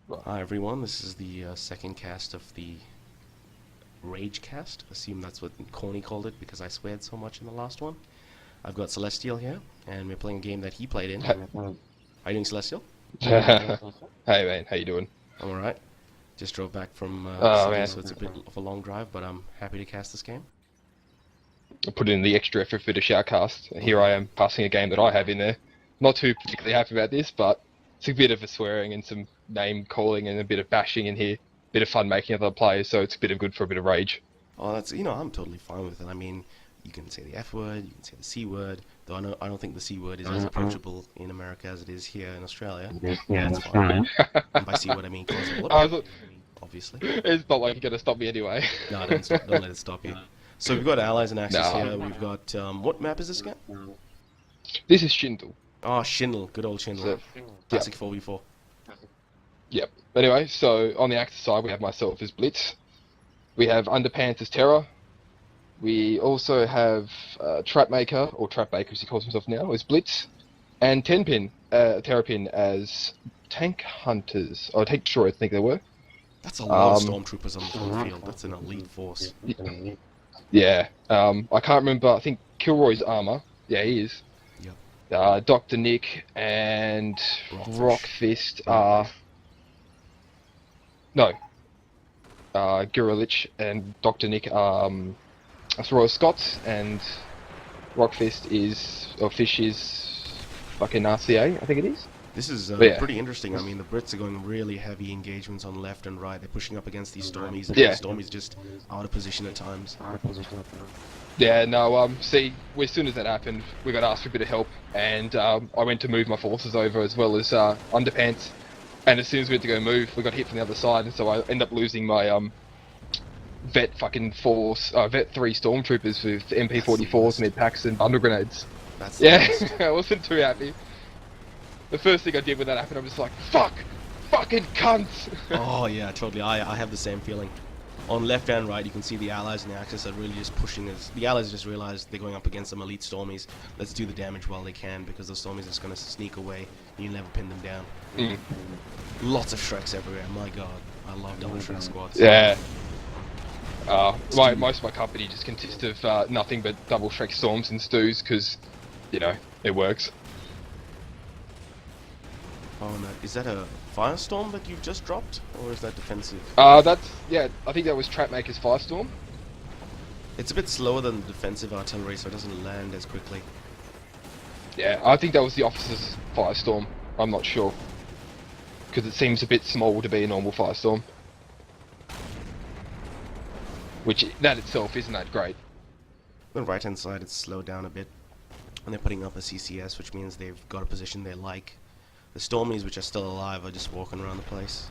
Right. Hi everyone, this is the second cast of the Ragecast. Assume that's what Corny called it because I sweared so much in the last one. I've got Celestial here, and we're playing a game that he played in. How you doing, Celestial? Hey man, how you doing? I'm alright. Just drove back from the Oh city, man, so it's a bit of a long drive, but I'm happy to cast this game. I put in the extra effort for the shoutcast. Oh Here I yeah. am passing a game that I have in there. Not too particularly happy about this, but it's a bit of a swearing and some name calling and a bit of bashing in here. Bit of fun making other players, so it's a bit of good for a bit of rage. Oh, I'm totally fine with it. I mean, you can say the F word, you can say the C word, though I don't think the C word is as approachable in America as it is here in Australia, but that's fine. And by C word I mean closet, I was, obviously. it's not like you're gonna stop me anyway. No, don't let it stop you. So we've got allies and axis Nah, here. We've got what map is this again? this is Shindle. Oh, Shindle, good old Shindle, So, yep, classic 4v4. yep. Anyway, so on the Axis side, we have myself as Blitz. We have Underpants as Terror. We also have Trapmaker, or Trapmaker as he calls himself now, as Blitz, and Tenpin, Terrapin as Tank Hunters, or Tank Destroyers, I think they were. That's a lot of stormtroopers on the field. That's an elite force. Yeah, I can't remember, I think Kilroy's armor, yeah, he is. Yep. Dr. Nick and Rockfish. Rockfist are. No, Gurilich and Dr. Nick are Royal Scots, and Rockfist is, or Fish is fucking RCA, I think it is. This is Yeah. pretty interesting. I mean, the Brits are going really heavy engagements on left and right. They're pushing up against these Stormies, and Yeah. the Stormies just out of position at times. Yeah, no, see, as soon as that happened, we got asked for a bit of help, and I went to move my forces over as well as Underpants, and as soon as we went to go move, we got hit from the other side, and so I ended up losing my Vet 3 Stormtroopers with MP44s, mid packs, and bundle grenades. That's Yeah, the best. I wasn't too happy. The first thing I did when that happened, I was just like, fuck! Fucking cunts! Oh yeah, totally. I have the same feeling. On left and right, you can see the allies and the Axis are really just pushing us. The allies just realized they're going up against some elite Stormies. Let's do the damage while they can, because those Stormies are just going to sneak away, and you'll never pin them down. Mm. Lots of Shreks everywhere. My god, I love double Shrek squads. Yeah. Most of my company just consists of nothing but double Shrek Storms and Stews, because, you know, it works. Oh no, is that a Firestorm that you've just dropped, or is that defensive? Yeah, I think that was Trapmaker's Firestorm. It's a bit slower than the defensive artillery, so it doesn't land as quickly. Yeah, I think that was the Officer's Firestorm. I'm not sure. Because it seems a bit small to be a normal Firestorm. Which, that itself isn't that great. On the right hand side, it's slowed down a bit, and they're putting up a CCS, which means they've got a position they like. The Stormies, which are still alive, are just walking around the place.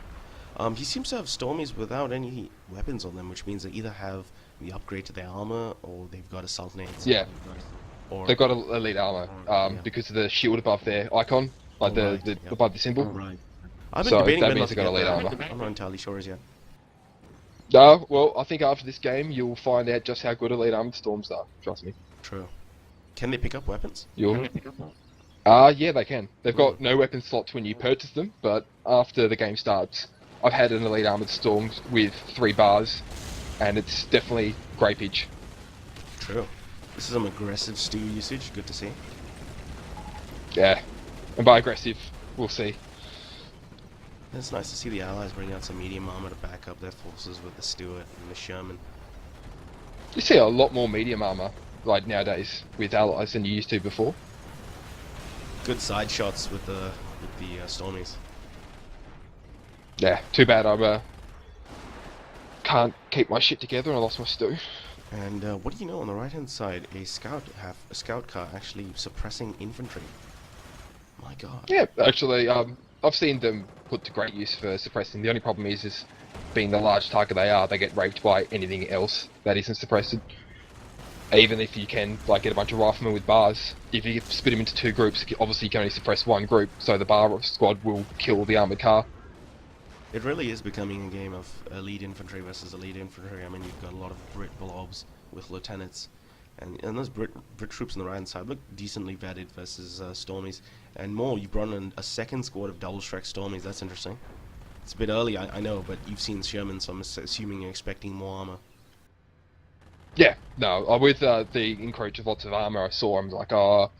He seems to have Stormies without any weapons on them, which means they either have the upgrade to their armor, or they've got assault nades. Yeah, Or they've got elite armor, yeah. because of the shield above their icon, like Right, the yeah. above the symbol. Right. I've been So debating that whether means to they've got get elite that. armor. I'm not entirely sure as yet. Well, I think after this game you'll find out just how good elite armored storms are. Trust me. True. Can they pick up weapons? You'll. Yeah, they can. They've got no weapon slots when you purchase them, but after the game starts, I've had an elite armored storm with 3 bars, and it's definitely grapage. True. This is some aggressive stew usage. Good to see. Yeah, and by aggressive, we'll see. It's nice to see the Allies bring out some medium armor to back up their forces with the Stuart and the Sherman. You see a lot more medium armor like nowadays with allies than you used to before. Good side shots with the Stormies. Yeah, too bad I can't keep my shit together and I lost my stew. And what do you know on the right hand side? A scout car actually suppressing infantry. My god. Yeah, actually, I've seen them put to great use for suppressing. The only problem is being the large target they are, they get raped by anything else that isn't suppressed. Even if you can like get a bunch of riflemen with bars, if you split them into 2 groups, obviously you can only suppress 1 group, so the bar squad will kill the armoured car. It really is becoming a game of elite infantry versus elite infantry. I mean, you've got a lot of Brit blobs with lieutenants, and those Brit troops on the right hand side look decently vetted versus Stormies. And more, you brought in a second squad of double Shrek Stormies. That's interesting. It's a bit early, I know, but you've seen Sherman, so I'm assuming you're expecting more armor. Yeah, no, with the encourage of lots of armor, I saw, I'm like, oh,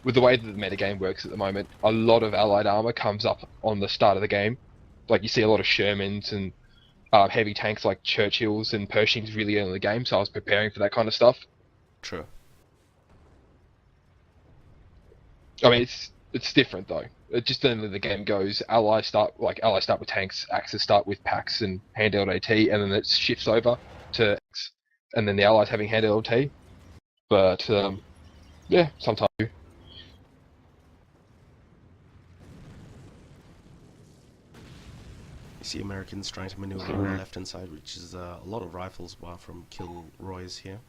with the way that the metagame works at the moment, a lot of allied armor comes up on the start of the game. Like, you see a lot of Shermans and heavy tanks like Churchills and Pershings really early in the game, so I was preparing for that kind of stuff. True. I mean, it's different though. It just then the game goes. Allies start with tanks. Axis start with packs and handheld AT, and then it shifts over to X, and then the allies having handheld AT. But yeah, sometimes. You see Americans trying to maneuver on the left-hand side, which is a lot of rifles from Kilroy's here.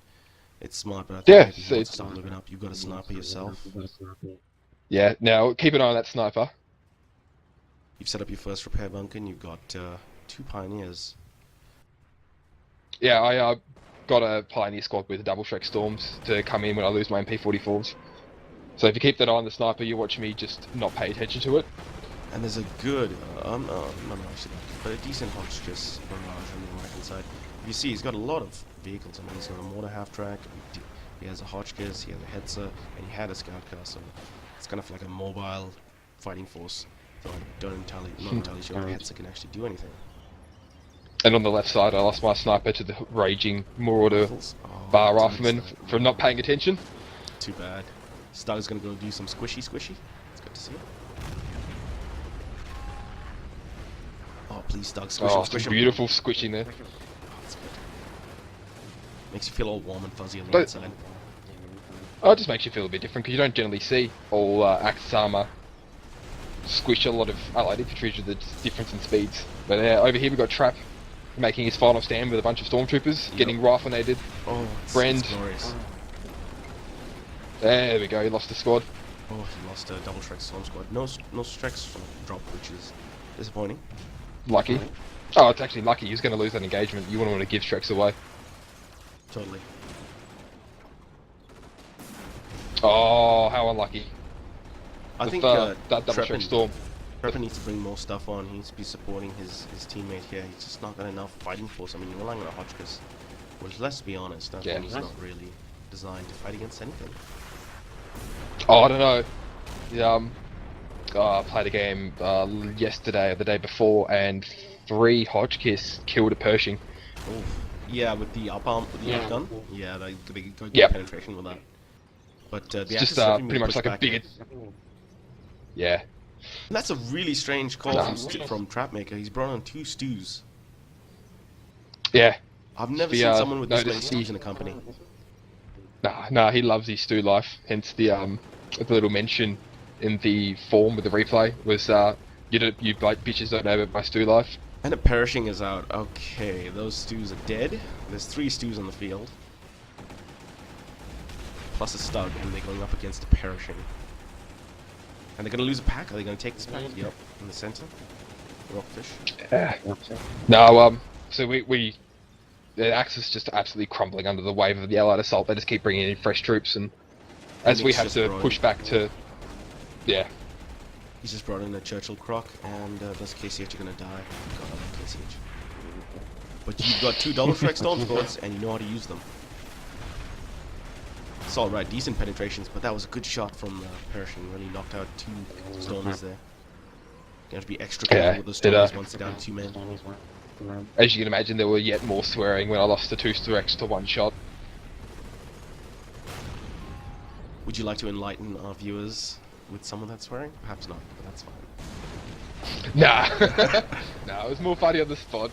It's smart, but I think Yeah, maybe you want to start looking up. You've got a sniper yourself. Yeah. Now keep an eye on that sniper. You've set up your first repair bunker, and you've got 2 pioneers. Yeah, I got a pioneer squad with double Shrek storms to come in when I lose my MP44s. So if you keep that eye on the sniper, you watch me just not pay attention to it. And there's a good, no, actually, but a decent Hotchkiss barrage on the right-hand side. You see, he's got a lot of vehicles. I mean, he's got a mortar half-track, he has a Hotchkiss, he has a Hetzer, and he had a scout car, so it's kind of like a mobile fighting force. Though I'm not entirely sure if the Hetzer can actually do anything. And on the left side, I lost my sniper to the raging Marauder bar rifleman from not paying attention. Too bad. Stug's gonna go do some squishy. It's good to see it. Oh, please, Stug, squish him. Beautiful squishing there. Oh, that's good. Makes you feel all warm and fuzzy on the inside. Oh, it just makes you feel a bit different because you don't generally see all Axis armor squish a lot of allied infantry due to the difference in speeds. But over here we've got Trap making his final stand with a bunch of stormtroopers, getting riflenated. Oh, Brand. Glorious. There we go, he lost the squad. Oh, he lost a double Shrek storm squad. No Shreks drop, which is disappointing. Lucky. Oh, it's actually lucky. He was going to lose that engagement. You wouldn't want to give Shreks away. Totally. Oh, how unlucky. I think that double Shrek storm. Trepper needs to bring more stuff on. He needs to be supporting his teammate here. He's just not got enough fighting force. I mean, you're relying on a Hotchkiss, which, let's be honest, I think he's not really designed to fight against anything. Oh, I don't know. Yeah, I played a game yesterday or the day before, and 3 Hotchkiss killed a Pershing. Oh, yeah, with the up arm, with the up gun. Yeah, they go get penetration with that. But the it's just pretty much like a bigger. Yeah. And that's a really strange call from Trapmaker. He's brought on 2 stews. Yeah. I've never seen someone with this many stews in a company. Nah, he loves his stew life. Hence the little mention in the form with the replay was you like bitches don't know about my stew life. And a Pershing is out. Okay, those stews are dead. There's 3 stews on the field. Plus a Stug, and they're going up against a Pershing. And they're going to lose a pack? Are they going to take this pack? Yep, in the center. Rockfish. Yeah. No, so the Axis just absolutely crumbling under the wave of the Allied assault. They just keep bringing in fresh troops, and as we have to push back to, yeah. He's just brought in a Churchill Croc, and those KCH are going to die. God, I love KCH. But you've got 2 double Shrek storm squads, and you know how to use them. It's alright, decent penetrations, but that was a good shot from Pershing. Really knocked out 2 stormers there. You have to be extra careful with those stormers once they're down to 2 men. As you can imagine, there were yet more swearing when I lost the 2 Stureks to 1 shot. Would you like to enlighten our viewers with some of that swearing? Perhaps not, but that's fine. Nah. No, it was more funny on the spot.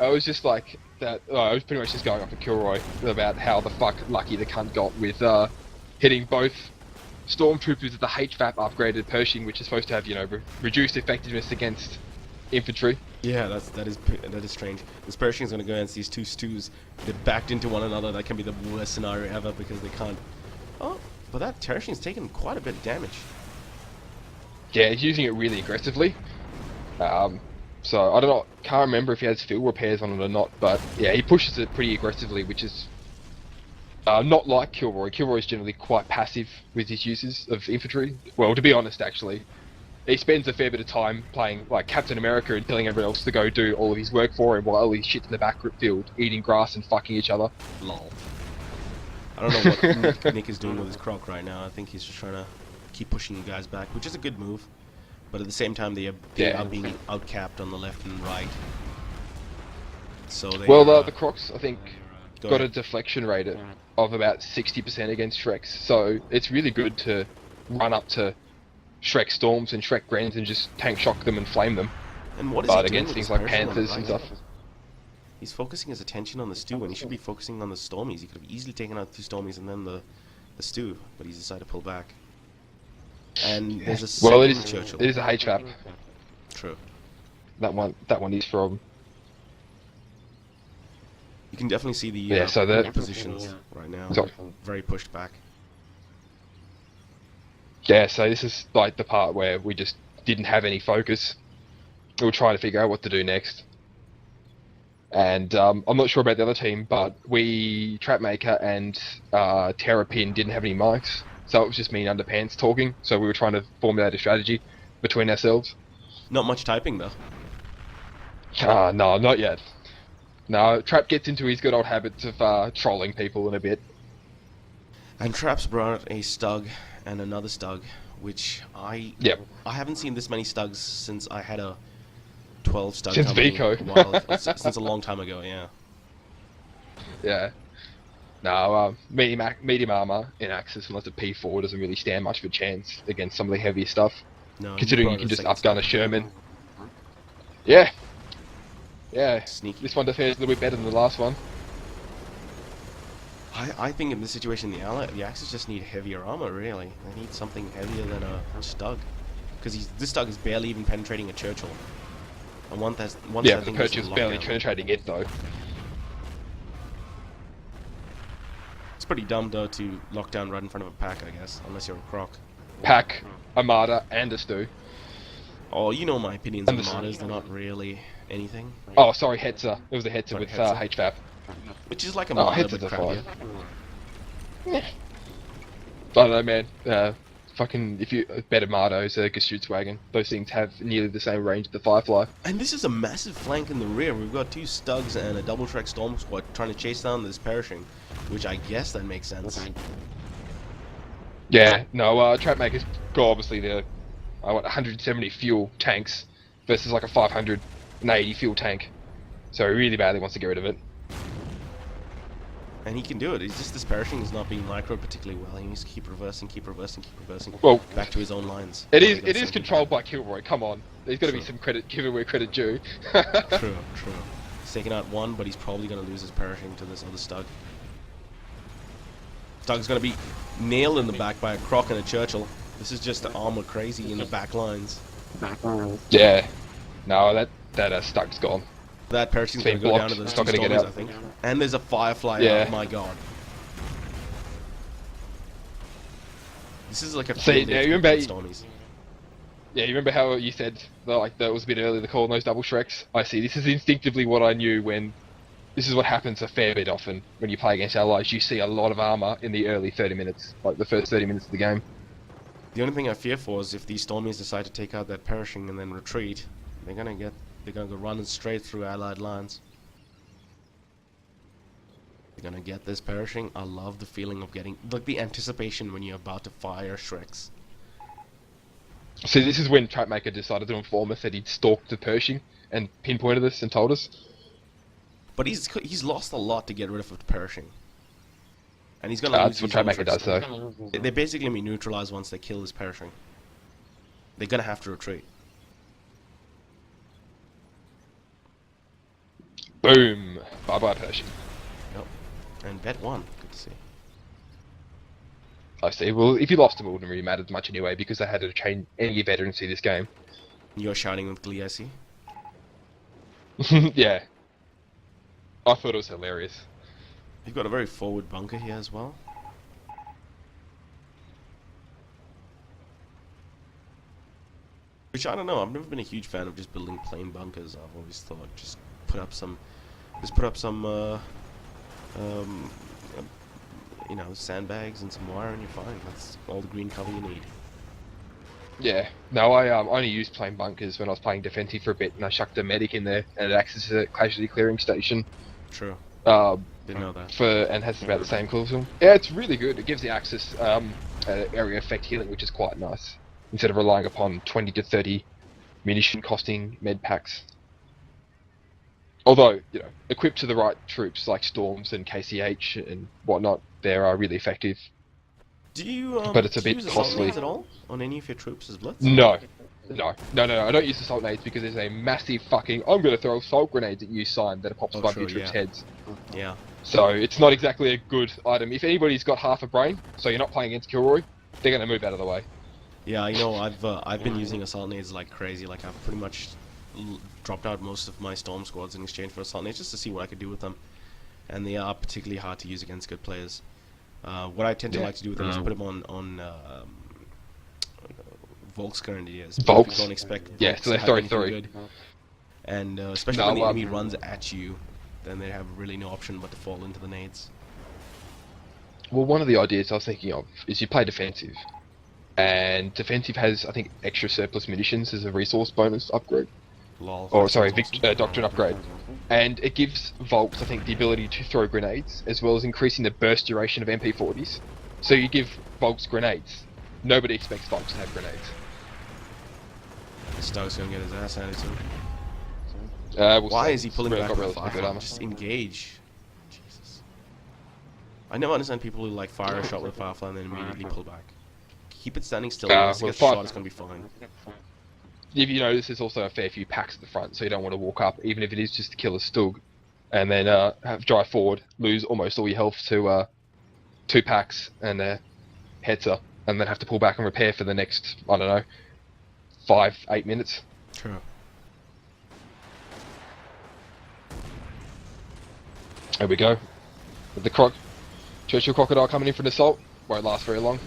I was just like that. I was pretty much just going off of Kilroy about how the fuck lucky the cunt got with hitting both stormtroopers with the HVAP upgraded Pershing, which is supposed to have, you know, reduced effectiveness against infantry. Yeah, that is strange. This Pershing's gonna go against these 2 stews. They're backed into one another. That can be the worst scenario ever because they can't. Oh, but that Pershing's taken quite a bit of damage. Yeah, he's using it really aggressively. So I don't know, can't remember if he has field repairs on it or not, but yeah, he pushes it pretty aggressively, which is not like Kilroy. Kilroy's generally quite passive with his uses of infantry. Well, to be honest, actually, he spends a fair bit of time playing like Captain America and telling everyone else to go do all of his work for him while he's shit in the backfield eating grass and fucking each other. Lol. I don't know what Nick is doing with his croc right now. I think he's just trying to keep pushing the guys back, which is a good move. But at the same time, they are being outcapped on the left and right. So they the Crocs, I think, Go got a ahead. deflection rate of about 60% against Shreks, so it's really good to run up to Shrek Storms and Shrek Grens and just tank shock them and flame them. And what is he But doing against with things his like Persian on the Panthers and right? stuff. He's focusing his attention on the stew, and he should be focusing on the Stormies. He could have easily taken out 2 Stormies and then the stew, but he's decided to pull back. And there's a second Well, it Churchill. is a HVAP. True. That one is from. You can definitely see the So the positions right now. Sorry. Very pushed back. Yeah, so this is like the part where we just didn't have any focus. We were trying to figure out what to do next. And I'm not sure about the other team, but Trapmaker and Terrapin didn't have any mics, so it was just me and Underpants talking. So we were trying to formulate a strategy between ourselves. Not much typing though. No, not yet. No, Trap gets into his good old habits of trolling people in a bit. And Traps brought a Stug and another Stug, which I haven't seen this many Stugs since I had a 12 Stug Since company Vico. since a long time ago, yeah. Yeah. No, medium armor in Axis unless a P4 doesn't really stand much of a chance against some of the heavier stuff. No, Considering you brought can a just second upgun a Stug. Sherman. Yeah. Yeah. Sneaky. This one defends a little bit better than the last one. I think in this situation the Axis just need heavier armor, really. They need something heavier than a Stug. Because this Stug is barely even penetrating a Churchill. And once Yeah, I but the think Purchase barely penetrating it though. It's pretty dumb though to lock down right in front of a pack, I guess, unless you're a Croc. Pack, Armada, and a Stew. Oh, you know my opinions on And the- Armadas, they're not really anything. Oh, sorry, Hetzer. It was a Hetzer Sorry, with Hetzer. HVAP. Which is like a Oh, Armada, Hetzer's but a crappier. I don't know, man. Fucking, if you better Mardos, a Gashoots wagon. Those things have nearly the same range as the Firefly. And this is a massive flank in the rear. We've got 2 Stugs and a double track Storm Squad trying to chase down this Perishing, which I guess that makes sense. Yeah, no, Trapmaker's got obviously the 170 fuel tanks versus like a 580 fuel tank. So he really badly wants to get rid of it. And he can do it. It's just this Perishing is not being microed particularly well. He needs to keep reversing. Well, Back to his own lines. it is controlled by Kilroy, come on. There's got to be True. some credit, given where credit due. True. He's taking out one, but he's probably going to lose his Perishing to this other Stug. Stug's going to be nailed in the back by a Croc and a Churchill. This is just armor crazy in the back lines. Yeah. No, that Stuck's gone. That Perishing's It's going been to go down blocked. to those It's 2 not gonna get Stormies, out. I think. And there's a Firefly. Yeah. Oh my god. This is like a See, field now day you to remember- beat Stormies. Yeah, you remember how you said that was a bit early to call on those double Shreks? I see. This is instinctively what I knew when. This is what happens a fair bit often when you play against allies. You see a lot of armor in the early 30 minutes, like the first 30 minutes of the game. The only thing I fear for is if these Stormies decide to take out that Perishing and then retreat, they're gonna go running straight through Allied lines. They're gonna get this Perishing. I love the feeling of getting the anticipation when you're about to fire Shreks. So this is when Trapmaker decided to inform us that he'd stalked the Pershing and pinpointed us and told us. But he's lost a lot to get rid of the Perishing. And he's gonna lose That's what these Trapmaker double does, Shreks. though. They're basically gonna be neutralized once they kill this Perishing. They're gonna have to retreat. Boom! Bye bye, Pershing. Yep. And bet 1. Good to see. I see. Well, if you lost them, it wouldn't really matter much anyway because they had to train any veterans to this game. You're shouting with glee, I see. Yeah. I thought it was hilarious. You've got a very forward bunker here as well. Which I don't know. I've never been a huge fan of just building plain bunkers. I've always thought just put up some, you know, sandbags and some wire and you're fine. That's all the green cover you need. Yeah. No, I only used plain bunkers when I was playing defensive for a bit, and I chucked a medic in there, and it acts as a casualty clearing station. True. Um, Didn't know that. and has about the same cooldown. Yeah, it's really good. It gives the Axis area effect healing, which is quite nice, instead of relying upon 20 to 30 munition costing med packs. Although, equipped to the right troops like Storms and KCH and whatnot, they are really effective. Do you But it's a do you bit use assault costly. nades at all on any of your troops as blitz? No. No. I don't use assault nades because there's a massive fucking I'm gonna throw assault grenades at you sign that pops Oh, above true, your troops' yeah. heads. Yeah. So it's not exactly a good item. If anybody's got half a brain, so you're not playing against Kilroy, they're gonna move out of the way. Yeah, I've been using assault nades like crazy. Like I've pretty much dropped out most of my storm squads in exchange for assault nades just to see what I could do with them. And they are particularly hard to use against good players. What I tend to like to do with them is put them on Volk's Grenadiers. Volks? Don't expect Yeah, Volks so to they have throw anything three. good. And especially No, when the enemy runs at you, then they have really no option but to fall into the nades. Well, one of the ideas I was thinking of is you play defensive, and defensive has, I think, extra surplus munitions as a resource bonus upgrade. Lol. Or, that sorry, sounds awesome. Doctrine upgrade. And it gives Volks, I think, the ability to throw grenades, as well as increasing the burst duration of MP40s. So you give Volks grenades. Nobody expects Volks to have grenades. Stokes gonna get his ass handed to him. We'll Why see. is he pulling Really back got with relatively good fire? armor. Just engage. Jesus. I never understand people who like fire a shot with Firefly and then immediately pull back. Keep it standing still. Once it well, gets shot, it's gonna be fine. If you notice, there's also a fair few packs at the front, so you don't want to walk up, even if it is just to kill a Stug, and then drive forward, lose almost all your health to 2 packs and headser, and then have to pull back and repair for the next, I don't know, 5-8 minutes. True. There we go. With the Churchill Crocodile coming in for an assault. Won't last very long.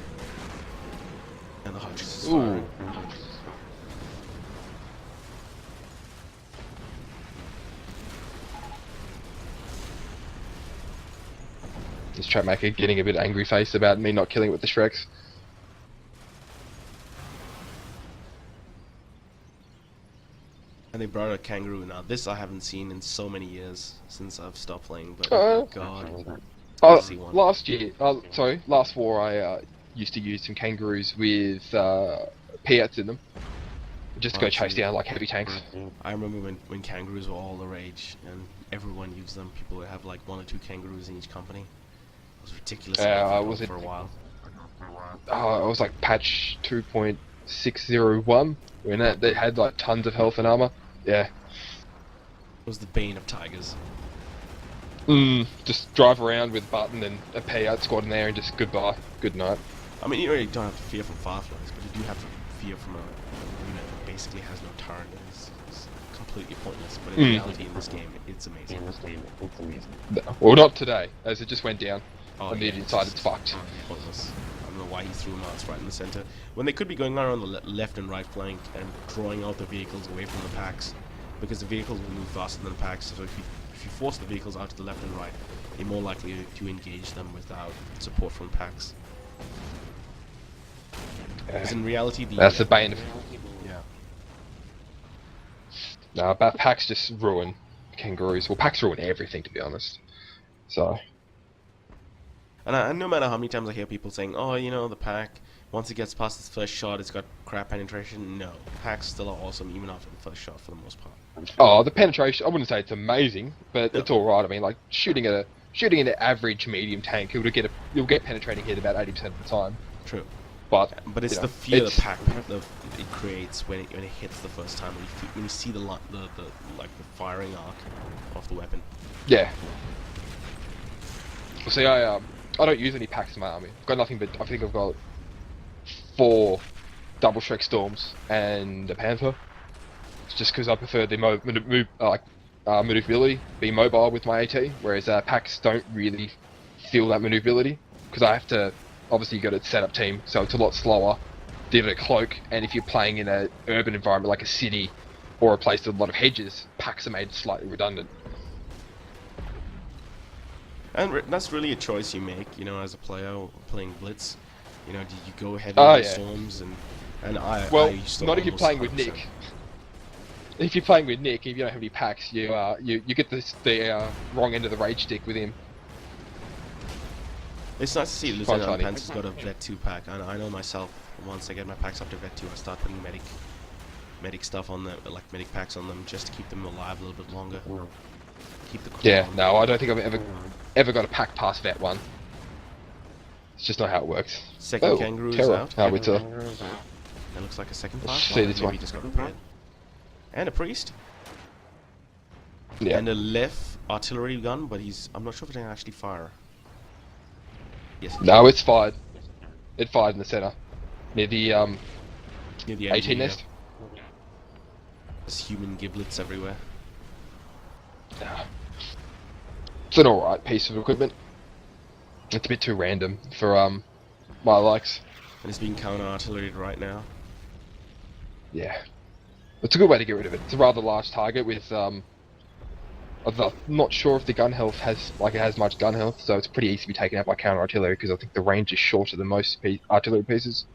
And the Hutchins is Ooh. firing. This Trapmaker getting a bit angry face about me not killing it with the Shreks. And they brought a kangaroo. Now this I haven't seen in so many years since I've stopped playing. But God, I see one. Last war I used to use some kangaroos with Piats in them. Just to go chase down like heavy tanks. I remember when kangaroos were all the rage and everyone used them. People would have like 1 or 2 kangaroos in each company. It was ridiculous. Was it for a while? It was like patch 2.601 when they had like tons of health and armor. Yeah. It was the bane of tigers. Just drive around with Button and a Piat squad in there and just goodbye, good night. I mean, you really don't have to fear from fireflies, but you do have to fear from a unit that basically has no turn and is completely pointless. But in reality, in this game, it's amazing. Well, not today, as it just went down. Oh, On the yeah, inside, it's fucked. Pointless. I don't know why he threw mounts right in the center when they could be going around the left and right flank and drawing out the vehicles away from the packs, because the vehicles will move faster than the packs. So if you force the vehicles out to the left and right, you're more likely to engage them without support from packs. Because in reality, That's the bane of... Yeah. No, but packs just ruin kangaroos. Well, packs ruin everything, to be honest. So... And no matter how many times I hear people saying, oh, you know, the pack, once it gets past its first shot, it's got crap penetration. No, packs still are awesome even after the first shot for the most part. Oh, the penetration, I wouldn't say it's amazing, but it's alright. I mean, like, shooting at an average medium tank, you'll get penetrating hit about 80% of the time. True. But it's the fear the pack it creates when it hits the first time, when you see the firing arc of the weapon. Yeah. Well, see, I don't use any packs in my army. I've got nothing but, I think I've got 4 double Shrek Storms and a Panther. It's just because I prefer the maneuverability, be mobile with my AT, whereas packs don't really feel that maneuverability, because I have to, obviously you got a setup team, so it's a lot slower, give it a cloak, and if you're playing in an urban environment like a city, or a place with a lot of hedges, packs are made slightly redundant. And that's really a choice you make, you know, as a player playing Blitz. You know, do you go heavy on the storms and And I Well, used to not if you're almost playing with 100%. Nick. If you're playing with Nick, if you don't have any packs, you get the wrong end of the rage stick with him. It's nice to see Quite Lieutenant funny. Pence has got a Vet 2 pack. I know myself, once I get my packs up to Vet 2, I start putting medic stuff on them, like medic packs on them, just to keep them alive a little bit longer. Keep the Yeah, cooldown. no, I don't think I've ever got a pack past Vet 1. It's just not how it works. Second Oh, kangaroo is terror. out. Howitzer. That looks like a second Let's pack. see Oh, this maybe one. he just got repaired. And a priest. Yeah. And a left artillery gun, but I'm not sure if it can actually fire. Yes. No, it's fired. It fired in the center, near the Near the 18 enemy, nest. yeah. There's human giblets everywhere. Nah. It's an alright piece of equipment. It's a bit too random for my likes. And it's being counter artilleried right now. Yeah. It's a good way to get rid of it. It's a rather large target with I'm not sure if the gun health has much gun health, so it's pretty easy to be taken out by counter artillery because I think the range is shorter than most artillery pieces.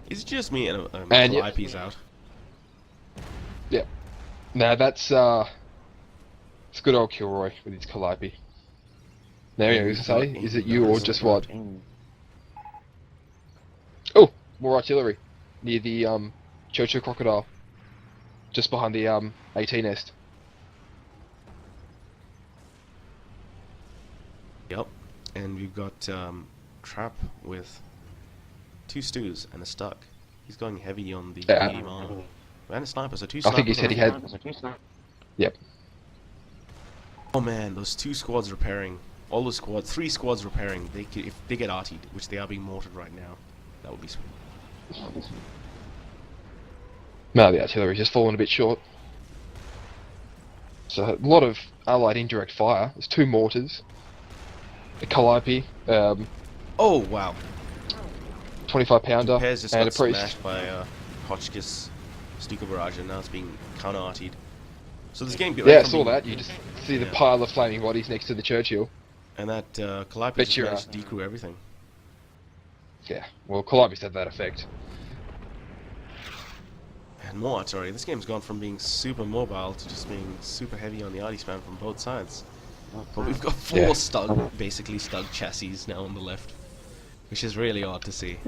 Is it just me and And IP's out? Yeah. Now that's it's good old Kilroy with his Calliope. Now you was to say, is it you or just what? Oh, more artillery near the Churchill Crocodile, just behind the 18 nest. Yep. And we've got Trap with 2 stews and a stuck. He's going heavy on the Yeah. medium armor. And a sniper, so 2 I snipers. think he said he had. Yep. Oh man, those 2 squads repairing. All the squads, 3 squads repairing. If they get artied, which they are being mortared right now, that would be sweet. No, the artillery's just fallen a bit short. So a lot of allied indirect fire. There's 2 mortars, a Calliope, Oh wow! 25 pounder, Pez just and got a priest. smashed by Hotchkiss Stuka Barrage, and now it's being counter artied. So this game, Yeah, I saw that. You just see the Yeah. pile of flaming bodies next to the Churchill. And that Calliope Bet just you're, managed to decrew everything. Yeah, well, Calliope's had that effect. And more artillery. This game's gone from being super mobile to just being super heavy on the arty spam from both sides. But we've got 4 Yeah. basically stug chassis now on the left, which is really odd to see.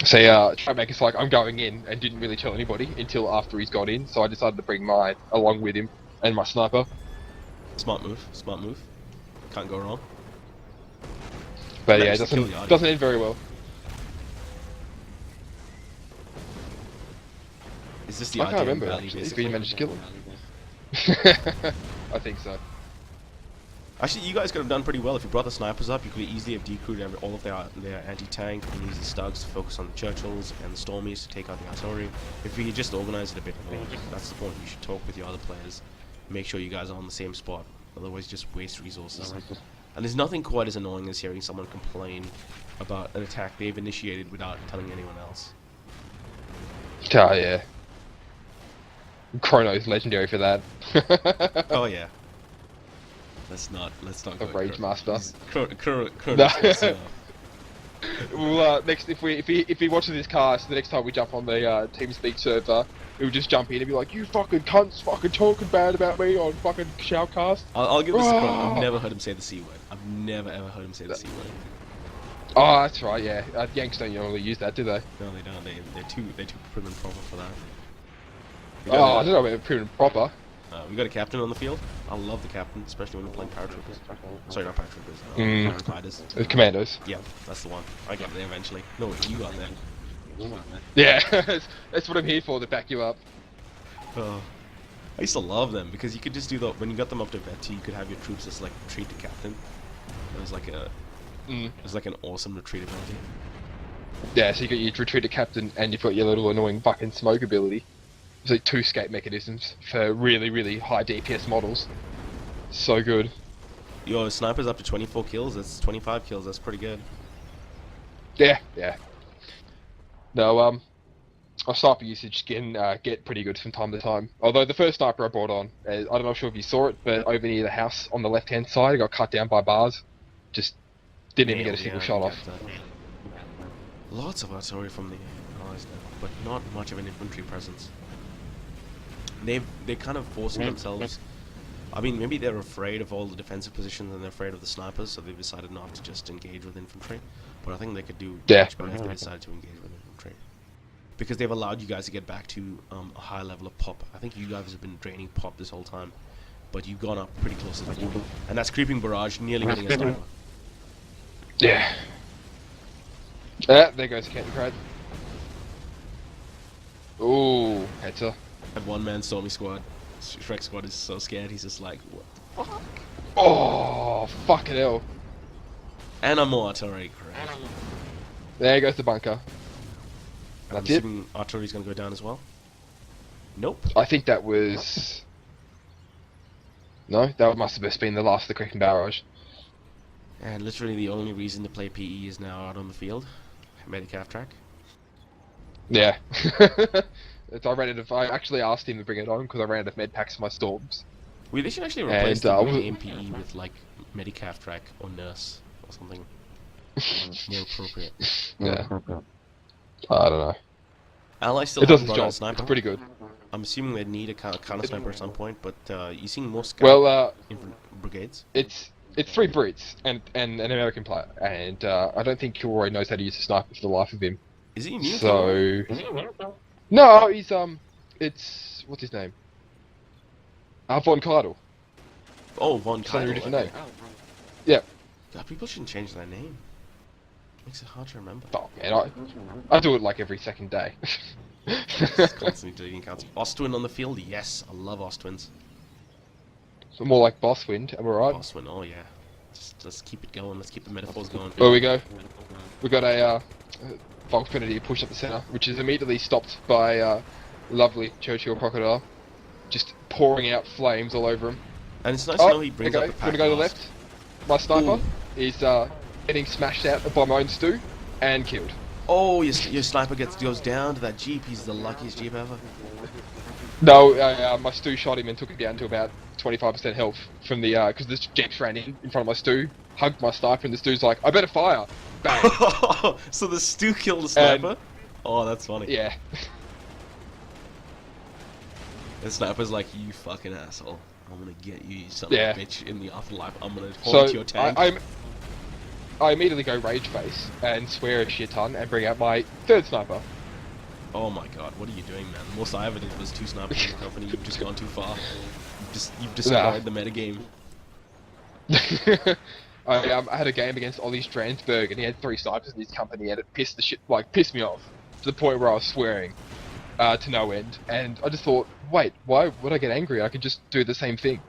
So Trapmaker's like, I'm going in, and didn't really tell anybody until after he's got in, so I decided to bring mine along with him, and my sniper. Smart move, smart move. Can't go wrong. But yeah, Managed it to kill the Artie. doesn't end very well. Is this the I can't ITM remember, Valley, actually, if basically? he managed to kill him. I think so. Actually, you guys could have done pretty well if you brought the snipers up. You could easily have decrewed all of their anti-tank and used the stugs to focus on the Churchills and the Stormies to take out the artillery. If you just organize it a bit more, that's the point. You should talk with your other players. Make sure you guys are on the same spot. Otherwise, just waste resources. And there's nothing quite as annoying as hearing someone complain about an attack they've initiated without telling anyone else. Ah, yeah. Chrono's legendary for that. Oh yeah. Let's not The go. Rage Master. Chrono's No. Well, next if he watches this cast, the next time we jump on the TeamSpeak server, he'll just jump in and be like, "You fucking cunts, fucking talking bad about me on fucking Shoutcast." I'll give this a Chrono. I've Oh. never heard him say the C word. I've never ever heard him say the C word. Oh, that's right. Yeah, Yanks don't normally use that, do they? No, they don't. They're too prim and proper for that. We Oh, got I don't know about prim and proper. we got a captain on the field. I love the captain, especially when we're playing paratroopers. Sorry, not paratroopers. Gliders. Commandos. Yeah, that's the one. I got there eventually. No, you got there. Yeah, that's what I'm here for, to back you up. Oh. I used to love them because you could just do the when you got them up to vet 2, you could have your troops just like retreat to captain. It was like an awesome retreat ability. Yeah, so you got your retreat to captain, and you've got your little annoying fucking smoke ability. There's like 2 escape mechanisms for really, really high DPS models. So good. Your sniper's up to 24 kills. That's 25 kills. That's pretty good. Yeah, yeah. No, our sniper usage can get pretty good from time to time. Although the first sniper I brought on, I don't know if you saw it, but over near the house on the left-hand side, it got cut down by bars. Just didn't even get a single shot off. Lots of artillery from the Allies now, but not much of an infantry presence. They're kind of forcing themselves. I mean, maybe they're afraid of all the defensive positions and they're afraid of the snipers, so they've decided not to just engage with infantry. But I think they could do much better if they decided to engage with infantry. Because they've allowed you guys to get back to a high level of pop. I think you guys have been draining pop this whole time, but you've gone up pretty close to the pop. And that's creeping barrage, nearly hitting a sniper. Yeah. There goes Captain Crad. Ooh, heads. That one-man Stormy squad. Shrek squad is so scared, he's just like, what the fuck? Oh, fucking hell. And I'm more artillery, correct. There goes the bunker. I'm That's it. assuming artillery's gonna go down as well? Nope. I think that was... No, that must have just been the last of the Kraken barrage. And literally the only reason to play PE is now out on the field. Medicaf track. Yeah. I actually asked him to bring it on because I ran out of med packs for my storms. They should actually replace the MPE with like Medicaf track or nurse or something more appropriate. Yeah. I don't know. Allies still It does haven't its brought out job. a sniper. It's pretty good. I'm assuming they'd need a counter sniper at some point, but you seeing more scout Well, brigades? it's 3 Brits and an American player, and I don't think Kilroy knows how to use a sniper for the life of him. Is he new? So no, he's it's what's his name? Von Keidel. Oh, Von It's under a Keidel. different Okay. name. Yeah. God, people shouldn't change their name. Makes it hard to remember. Oh man, I do it like every second day. Just constantly deleting accounts. Ostwin on the field? Yes, I love Ostwins. So more like Bosswind, am I right? Ostwin, oh yeah. Just let's keep it going. Let's keep the metaphors going. There we go. We got a Volksfinity push up the centre, which is immediately stopped by lovely Churchill Crocodile, just pouring out flames all over him. And it's nice to know he brings okay. up the pack. Gonna go to the last. left. My sniper Ooh. is getting smashed out by my own stew and killed. Oh, your sniper goes down to that jeep. He's the luckiest jeep ever. No, my stew shot him and took him down to about 25% health from the because the jeeps ran in front of my stew, hugged my sniper, and the stew's like, "I better fire!" Bang. So the stew killed the sniper? Oh, that's funny. Yeah. The sniper's like, you fucking asshole. I'm gonna get you, you son Yeah. of a bitch, in the afterlife. I'm gonna hold So your tank. I immediately go rage face and swear a shit ton and bring out my 3rd sniper. Oh my god, what are you doing, man? The most I ever did was 2 snipers in the company. You've just gone too far. You've destroyed the metagame. I had a game against Ollie Strandsberg and he had 3 snipers in his company and it pissed me off to the point where I was swearing to no end. And I just thought, wait, why would I get angry? I could just do the same thing.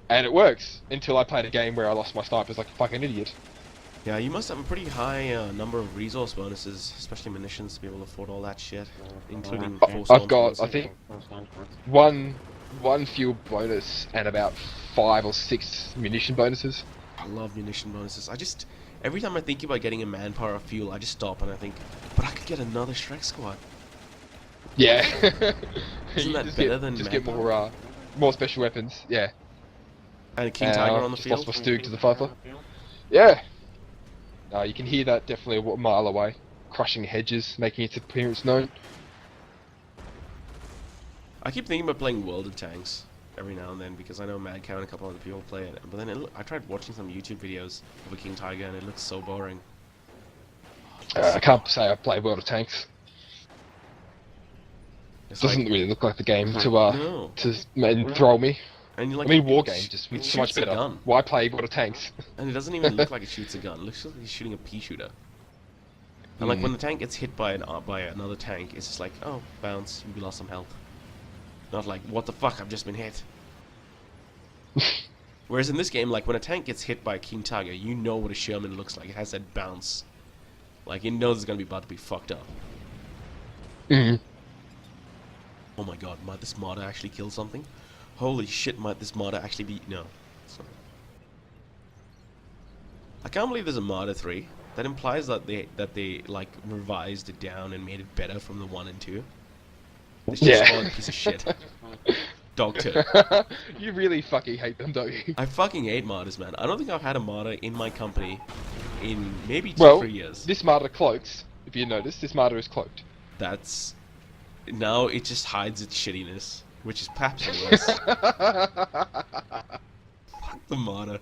And it works until I played a game where I lost my snipers like a fucking idiot. Yeah, you must have a pretty high number of resource bonuses, especially munitions, to be able to afford all that shit, including 4 I've storm got, bonuses. I think, one fuel bonus and about 5 or 6 munition bonuses. I love munition bonuses. Every time I think about getting a manpower or fuel, I just stop and I think, but I could get another Shrek squad. Yeah. Isn't You that just better get, than just get manpower? more special weapons? Yeah. And a King Tiger on the just field? lost my Stoog to the Fifer. Yeah. You can hear that definitely a mile away, crushing hedges, making its appearance known. I keep thinking about playing World of Tanks every now and then because I know Mad Cow and a couple other people play it. But then I tried watching some YouTube videos of a King Tiger and it looks so boring. I can't say I play World of Tanks. It's Doesn't like, really look like the game no. to enthrall me. And you like I mean, War it Game just it it's so much shoots a better. gun. Why play World of Tanks? And it doesn't even look like it shoots a gun. It looks like he's shooting a pea shooter. And like when the tank gets hit by another tank, it's just like, oh, bounce, you lost some health. Not like, what the fuck, I've just been hit. Whereas in this game, like when a tank gets hit by a King Tiger, you know what a Sherman looks like. It has that bounce. Like it knows it's gonna be about to be fucked up. Mhm. Oh my god, might this martyr actually kill something? Holy shit, might this martyr actually be... No. It's not. I can't believe there's a Martyr 3. That implies that they like revised it down and made it better from the 1 and 2. It's just all a piece of shit. Dog turd. You really fucking hate them, don't you? I fucking hate martyrs, man. I don't think I've had a martyr in my company in maybe 2 Well, 3 years. this martyr cloaks If you notice, this Marder is cloaked. That's... Now it just hides its shittiness, which is perhaps worse. Fuck the Marder.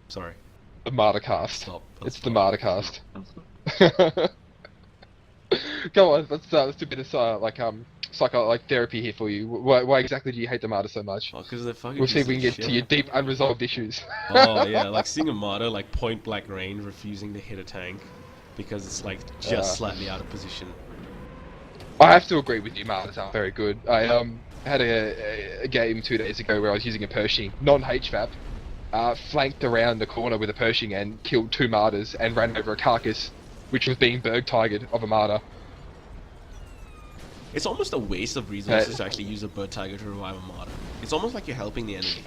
Sorry. The Marder cast. Stop. It's the Marder cast. Go on, let's do a bit of therapy here for you. Why exactly do you hate the Marder so much? Oh, because they're fucking... We'll see if we can get to your deep unresolved issues. Oh yeah, like seeing a Marder like point blank range refusing to hit a tank because it's like just slightly out of position. I have to agree with you, Marders aren't very good. I had a game 2 days ago where I was using a Pershing, non-HVAP, flanked around the corner with a Pershing and killed 2 Marders and ran over a carcass which was being berg-tigered of a Marder. It's almost a waste of resources to actually use a bird tiger to revive a Marder. It's almost like you're helping the enemy.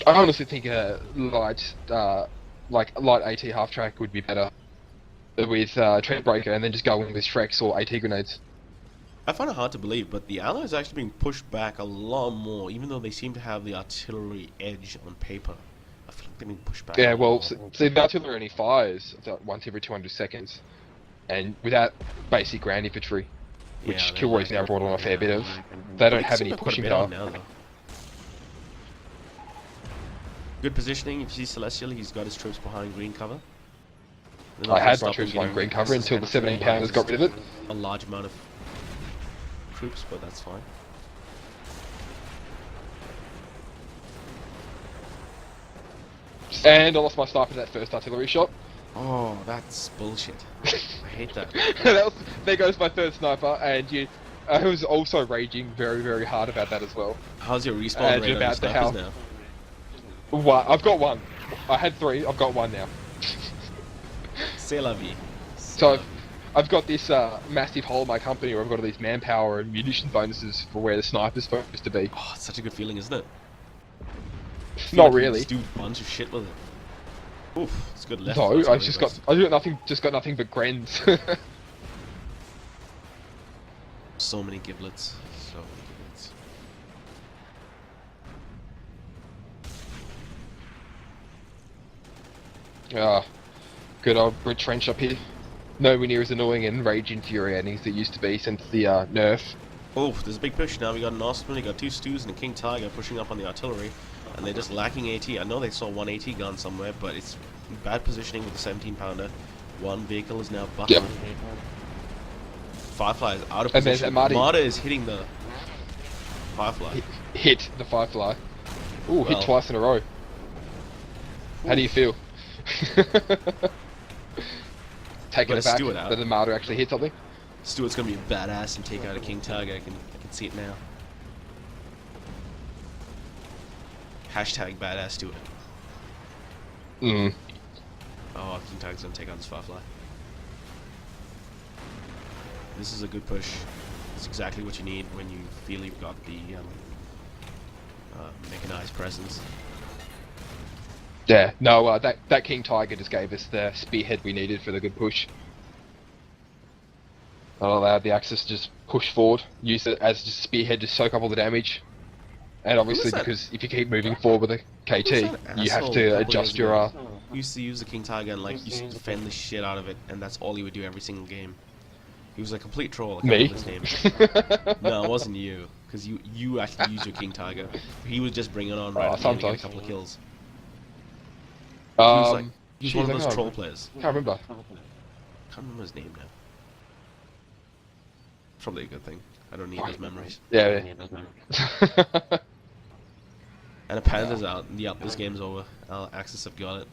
I honestly think a light AT half track would be better with Tread Breaker and then just go in with Shreks or AT grenades. I find it hard to believe, but the Allies are actually being pushed back a lot more, even though they seem to have the artillery edge on paper. I feel like they're being pushed back. Yeah, well, see, the artillery only fires once every 200 seconds, and without basic ground infantry, which Kilroy's now brought on a fair bit of, they don't have any pushing power. Good positioning. If you see Celestial, he's got his troops behind green cover. I had my troops behind green cover until the 17 pounders got rid of it. A large amount of troops, but that's fine. And I lost my sniper in that first artillery shot. Oh, that's bullshit. I hate that. There goes my third sniper, and I was also raging very, very hard about that as well. How's your respawn rate on your snipers now? I've got 1. I had 3, I've got 1 now. C'est la vie. So I've got this massive hole in my company where I've got all these manpower and munition bonuses for where the sniper's supposed to be. Oh, it's such a good feeling, isn't it? Not really. Just do a bunch of shit with it. Oof, it's good left. No, I got nothing but Grens. So many giblets. So many giblets. Good old Brit Trench up here. Nowhere near as annoying and rage infuriating as it used to be since the nerf. Oh, there's a big push now. We got an Ostman, we got 2 Stews and a King Tiger pushing up on the artillery. And they're just lacking AT. I know they saw 1 AT gun somewhere, but it's bad positioning with the 17 pounder. 1 vehicle is now buffed. Yep. Firefly is out of position. Marder is hitting the Firefly. Hit the Firefly. Ooh, hit twice in a row. How do you feel? Taking it back that the Marder actually hit something? Stuart's gonna be a badass and take out a King Tiger. I can see it now. Hashtag badass Stuart. Mm. Oh, King Tiger's gonna take out this Firefly. This is a good push. It's exactly what you need when you feel you've got the mechanized presence. Yeah, no, that King Tiger just gave us the spearhead we needed for the good push. That allowed the Axis to just push forward, use it as just spearhead to soak up all the damage. And obviously, because if you keep moving forward with a KT, you have to adjust your... Used to use the King Tiger and like used to defend the shit out of it, and that's all he would do every single game. He was a complete troll. I can't remember his name. No, it wasn't you, because you actually used your King Tiger. He was just bringing it on right at the end to get a couple of kills. He was one of those troll players. Can't remember. Can't remember his name now. Probably a good thing. I don't need those memories. Yeah. And a Panda's out. Yep, this game's over. Axis have got it.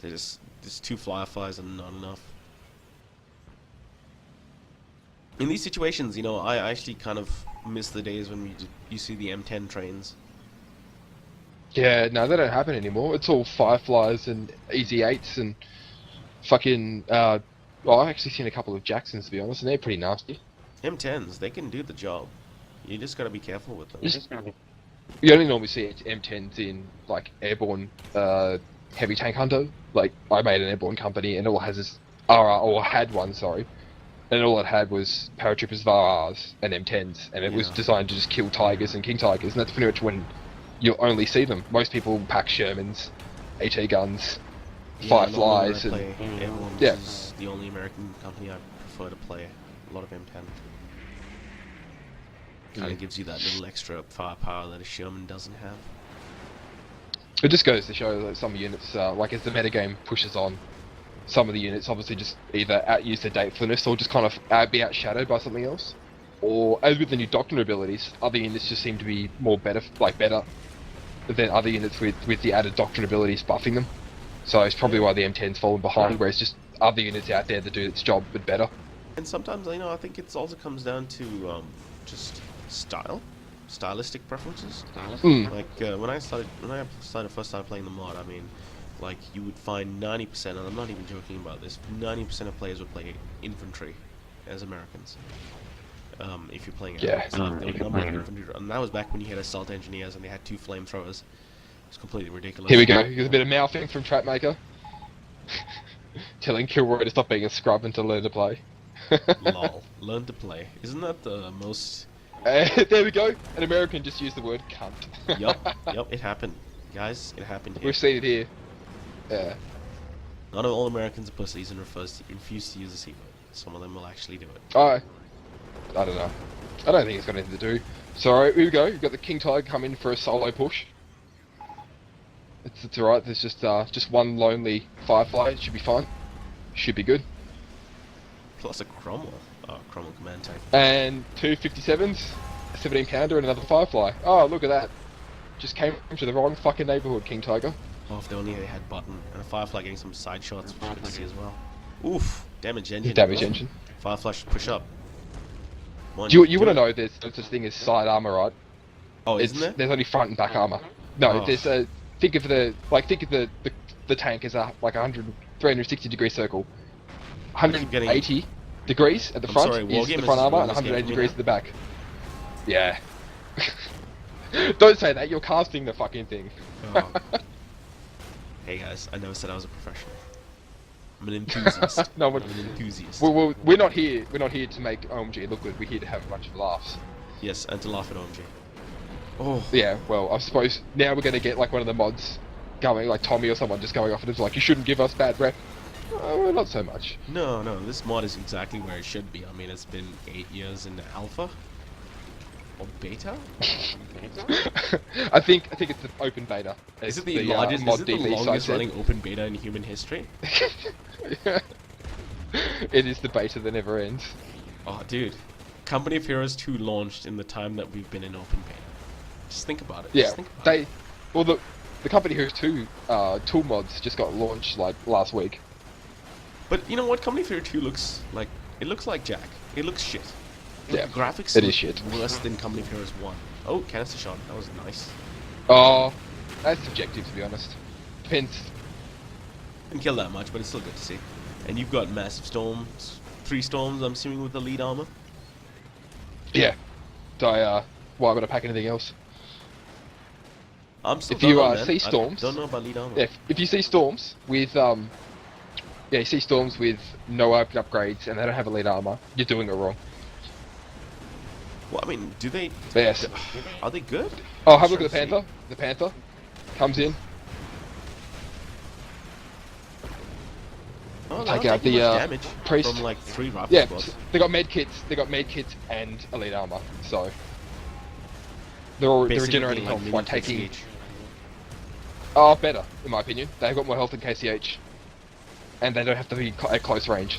There's 2 Fireflies and not enough. In these situations, you know, I actually kind of miss the days when you see the M10 trains. Yeah, no, they don't happen anymore. It's all Fireflies and Easy 8s and fucking... well, I've actually seen a couple of Jacksons, to be honest, and they're pretty nasty. M10s, they can do the job. You just gotta be careful with them. You only normally see M10s in, like, airborne heavy tank hunter. Like, I made an airborne company, and all it has is... or had one, sorry. And all it had was paratroopers, VARs, and M10s, and it was designed to just kill Tigers and King Tigers, and that's pretty much when you'll only see them. Most people pack Shermans, AT guns, Yeah, normally Fireflies when I and play Airborne, which yeah. is the only American company I prefer to play. A lot of M10. Kind of gives you that little extra firepower that a Sherman doesn't have. It just goes to show that some units, like as the metagame pushes on, some of the units obviously just either outuse their datefulness or just kind of be outshadowed by something else. Or as with the new doctrine abilities, other units just seem to be better than other units with the added doctrine abilities buffing them. So it's probably why the M10's fallen behind, where it's just other units out there that do its job but better. And sometimes, I think it also comes down to just stylistic preferences. Mm. Like when I first started playing the mod, I mean, like you would find 90%, and I'm not even joking about this, 90% of players would play infantry as Americans. If you're playing Yeah. they would number infantry, and that was back when you had assault engineers and they had 2 flamethrowers. It's completely ridiculous. Here we go. Here's a bit of mouthing from Trapmaker. Telling Kilroy to stop being a scrub and to learn to play. Lol. Learn to play. Isn't that the most... There we go. An American just used the word cunt. Yup, it happened. Guys, it happened here. We've seen it here. Yeah. Not all Americans are pussies and refuse to use the C word. Some of them will actually do it. I don't know. I don't think it's got anything to do. So here we go. You've got the King Tiger come in for a solo push. It's alright. There's just one lonely Firefly. It should be fine. Should be good. Plus a Cromwell. Oh, Cromwell command tank. And 2 57s, a 17 pounder, and another Firefly. Oh, look at that. Just came to the wrong fucking neighborhood, King Tiger. Oh, if they only had button. And a Firefly getting some side shots, which you can see as well. Oof. Damage engine. Damage engine. Firefly should push up. You want to know there's no such thing as side armor, right? Oh, isn't there? There's only front and back armor. No, Oh. there's a... Think of the tank as like 360 degree circle. 180 degrees at the front sorry, is the Wargamers front is armor, and ruining this game 180 for me degrees now. at the back. Yeah. Don't say that, you're casting the fucking thing. Oh. Hey guys, I never said I was a professional. I'm an enthusiast. No, I'm an enthusiast. we're not here to make OMG look good, we're here to have a bunch of laughs. Yes, and to laugh at OMG. Oh. Yeah, well, I suppose now we're going to get like one of the mods going, like Tommy or someone just going off and it's like, you shouldn't give us bad rep. Well, not so much. No, this mod is exactly where it should be. I mean, it's been 8 years in alpha? Or beta? I think it's the open beta. Is It's it the largest, mod is it the DB longest side running open beta in human history? It is the beta that never ends. Oh, dude. Company of Heroes 2 launched in the time that we've been in open beta. Just think about it. Yeah, Just think about it. the Company Heroes 2 tool mods just got launched like last week. But you know what? Company of Heroes 2 looks like... It looks like Jack. It looks shit. Yeah, The graphics it look is shit. worse than Company of Heroes 1. Oh, canister shot. That was nice. Oh, that's subjective to be honest. Depends. Didn't kill that much, but it's still good to see. And you've got massive storms. 3 storms, I'm assuming, with the lead armor. Yeah. So, why would I pack anything else? I'm still If you, don't know, man. see storms- I don't know about lead armor. Yeah, if you see storms with you see storms with no open upgrades and they don't have elite armor, you're doing it wrong. Well, I mean, do they... Yes. Are they good? Oh, have a look at the Trying to Panther. The Panther comes in. Oh, they're Take not out taking the, much damage priest. from like 3 rifle Yeah, squads. they got med kits. They got med kits and elite armor. So they're Basically regenerating being health like by mini taking. KCH. Oh, better in my opinion. They've got more health than KCH, and they don't have to be at close range.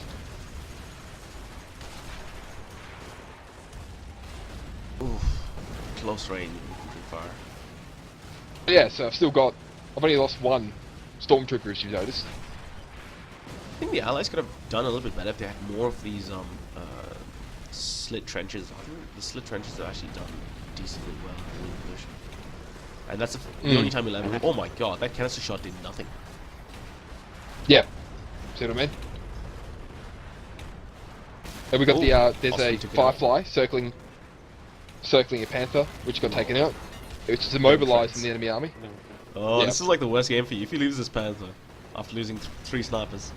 Oof. Close range infantry fire. But yeah, so I've only lost one stormtrooper, as you noticed. I think the Allies could have done a little bit better if they had more of these slit trenches. I think the slit trenches have actually done decently well in the position. And that's the only time you'll ever... Oh my god, that canister shot did nothing. Yeah, see what I mean? And we got there's awesome, a took it out. Firefly circling a Panther, which got taken out. It's immobilized in the enemy army. Oh, Yeah. this is like the worst game for you. If you lose this Panther after losing 3 snipers.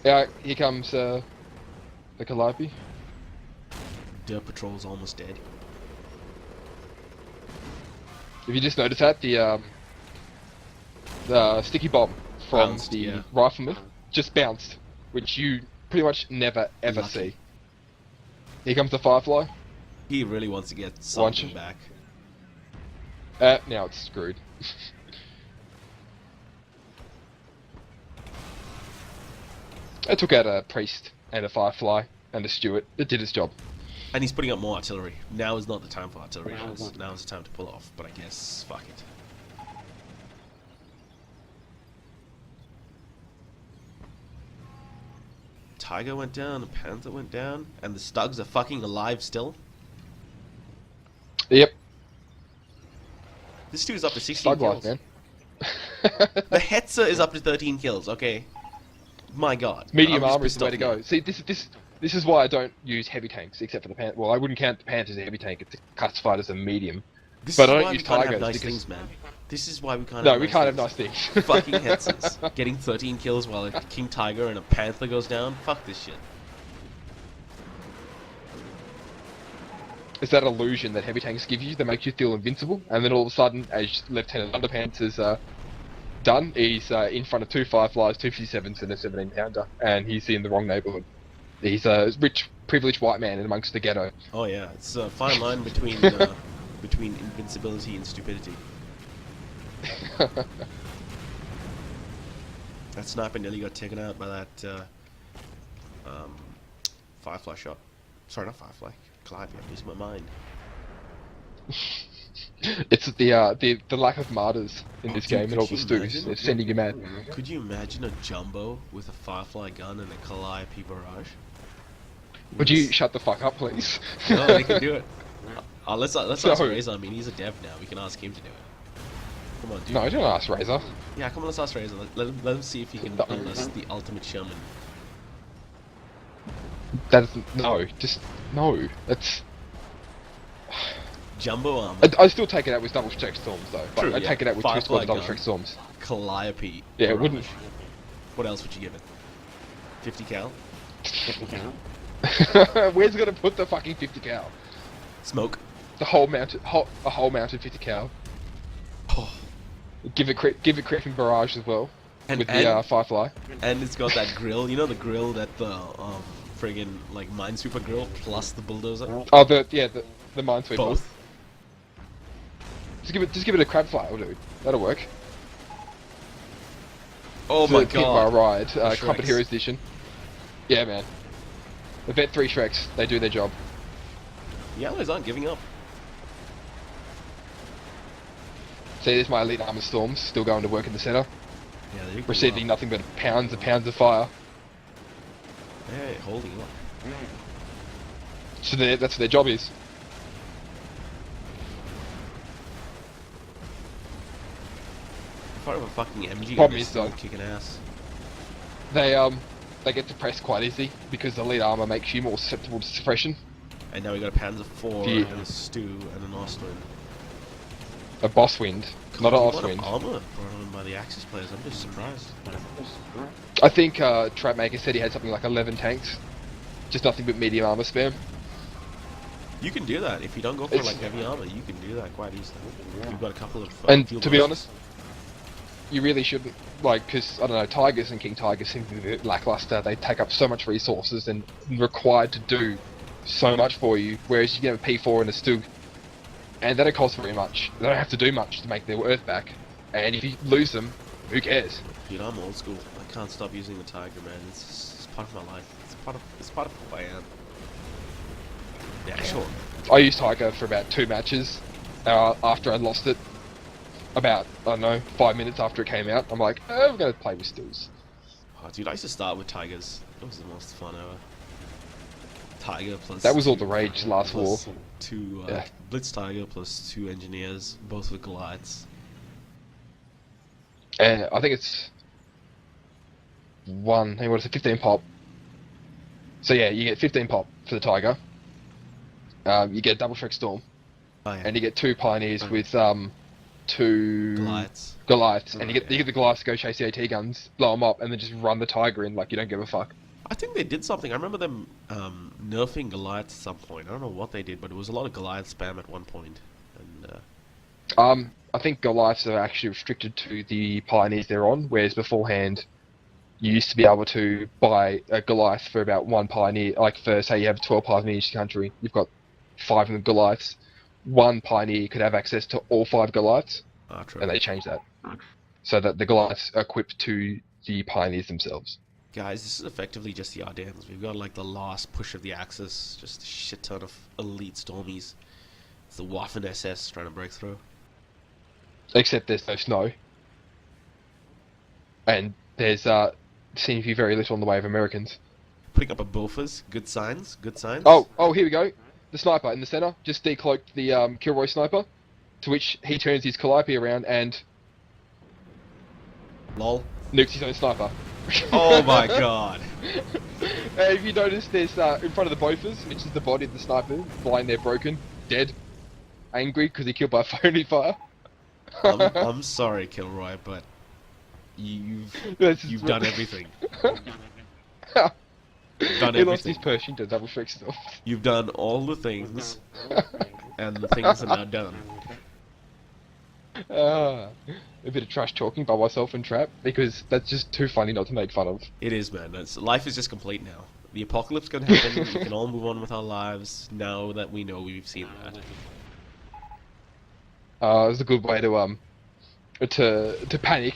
Yeah, here comes the Calliope. Dirt Patrol's almost dead. If you just notice that, the sticky bomb from Bounced, the yeah. rifleman just bounced, which you pretty much never ever Lucky. see. Here comes the Firefly. He really wants to get Launch. something back. Now it's screwed. I took out a priest and a Firefly and a Steward. It did its job. And he's putting up more artillery. Now is not the time for artillery shots. Now is the time to pull off. But I guess, fuck it. Tiger went down, the Panther went down, and the Stugs are fucking alive still. Yep. This dude's up to 16 Slug life, kills. man. The Hetzer is up to 13 kills, okay. My god. Medium I'm just armor is pissed the way off to go. now. See, this is why I don't use heavy tanks, except for the Panther. Well, I wouldn't count the Panther as a heavy tank. It's classified as a medium. This But is I don't why use we can't have Tigers nice because- things, man. This is why we can't No, have we nice can't have things. nice things. Fucking Hetzers. Getting 13 kills while a King Tiger and a Panther goes down. Fuck this shit. It's that illusion that heavy tanks give you that makes you feel invincible, and then all of a sudden, as Lieutenant Underpants is done, he's in front of 2 Fireflies, 2 57s, and a 17 pounder, and he's in the wrong neighborhood. He's a rich, privileged white man in amongst the ghetto. Oh yeah, it's a fine line between between invincibility and stupidity. That sniper nearly got taken out by that Firefly shot. Sorry, not Firefly. Calliope, I'm losing my mind. It's the lack of martyrs in this Dude, game and could all the you stews. imagine? They're sending you mad. Could you imagine a jumbo with a Firefly gun and a Calliope barrage? Would you shut the fuck up, please? No, they can do it. Let's ask No. Razor. I mean, he's a dev now. We can ask him to do it. Come on, dude. No, don't ask Razor. Yeah, come on, let's ask Razor. Let him see if he can build us the ultimate shaman. That's no, just no. That's. Jumbo armor, I still take it out with double strike storms though. True, I yeah. take it out with 2 Firefly squads of double gun. strike storms. Calliope. Yeah, it barrage. wouldn't. What else would you give it? 50 cal? Where's it gonna put the fucking 50 cal? Smoke. The whole mounted, a whole mounted 50 cal. Oh. Give it creeping barrage as well And, with and, the Firefly. and it's got that grill. You know the grill that the friggin' like Minesweeper grill plus the bulldozer. Oh, the minesweeper. Both. Just give it a crab flail, dude. That'll work. Oh For my the Pit Bar god. Ride, Shreks. Combat Heroes Edition. Yeah, man. The Vet 3 Shreks, they do their job. The allies aren't giving up. See, there's my Elite Armor Storms, still going to work in the center. Yeah, they're Receiving nothing but pounds and pounds of fire. Hey, holding up. So that's what their job is. If I have a fucking MG, Problem I'm is, still though, kicking ass. They get depressed quite easy because Elite Armor makes you more susceptible to suppression. And now we got a Panzer IV Yeah. and a Stew and an Ostwind. A Boss Wind, not an A lot of Ostwind. armor brought on by the Axis players. I'm just surprised. I think Trapmaker said he had something like 11 tanks. Just nothing but medium armor spam. You can do that if you don't go for It's- like heavy armor. You can do that quite easily. You've got a couple of. And field to be marshals. honest, you really shouldn't, like, because, I don't know, Tigers and King Tigers seem to be a bit lackluster. They take up so much resources and required to do so much for you, whereas you get a P4 and a Stew, and they don't cost very much. They don't have to do much to make their Earth back. And if you lose them, who cares? Dude, I'm old school. I can't stop using the Tiger, man. It's part of my life. It's part of who I am. Yeah, sure. I used Tiger for about 2 matches after I lost it. About, I don't know, 5 minutes after it came out. I'm like, I'm going to play with Stews. Oh, dude, I used to start with Tigers. It was the most fun ever. Tiger plus. That was all the rage last war. plus 2 Yeah. Blitz Tiger plus 2 engineers, both with Goliaths. And I think it's 15 pop. So yeah, you get 15 pop for the Tiger. You get double Shrek Storm, Oh yeah. and you get 2 Pioneers with 2 Goliaths. and you get the Goliaths to go chase the AT guns, blow them up, and then just run the Tiger in like you don't give a fuck. I think they did something. I remember them nerfing Goliaths at some point. I don't know what they did, but it was a lot of Goliath spam at one point. And I think Goliaths are actually restricted to the Pioneers they're on, whereas beforehand you used to be able to buy a Goliath for about one Pioneer. Like for, say you have 12 Pioneers in the country, you've got 5 of the Goliaths. One Pioneer could have access to all 5 Goliaths, Ah, true. and they changed that. So that the Goliaths are equipped to the Pioneers themselves. Guys, this is effectively just the Ardennes. We've got like the last push of the Axis, just a shit ton of elite Stormies. It's the Waffen SS trying to break through. Except there's no snow. And there's seems to be very little in the way of Americans. Putting up a Bofors, good signs, good signs. Oh, here we go. The sniper in the center just decloaked the Kilroy sniper, to which he turns his Calliope around and Lol. nukes his own sniper. Oh my god. If you notice, there's in front of the Bofors, which is the body of the sniper, lying there broken, dead, angry because he killed by phony fire. I'm sorry, Kilroy, but you've done everything. You've done He lost everything. his Pershing to double strike still. You've done all the things, and the things are now done. A bit of trash talking by myself and Trap, because that's just too funny not to make fun of. It is, man. Life is just complete now. The apocalypse gonna happen. We can all move on with our lives now that we know we've seen that. It's a good way to panic.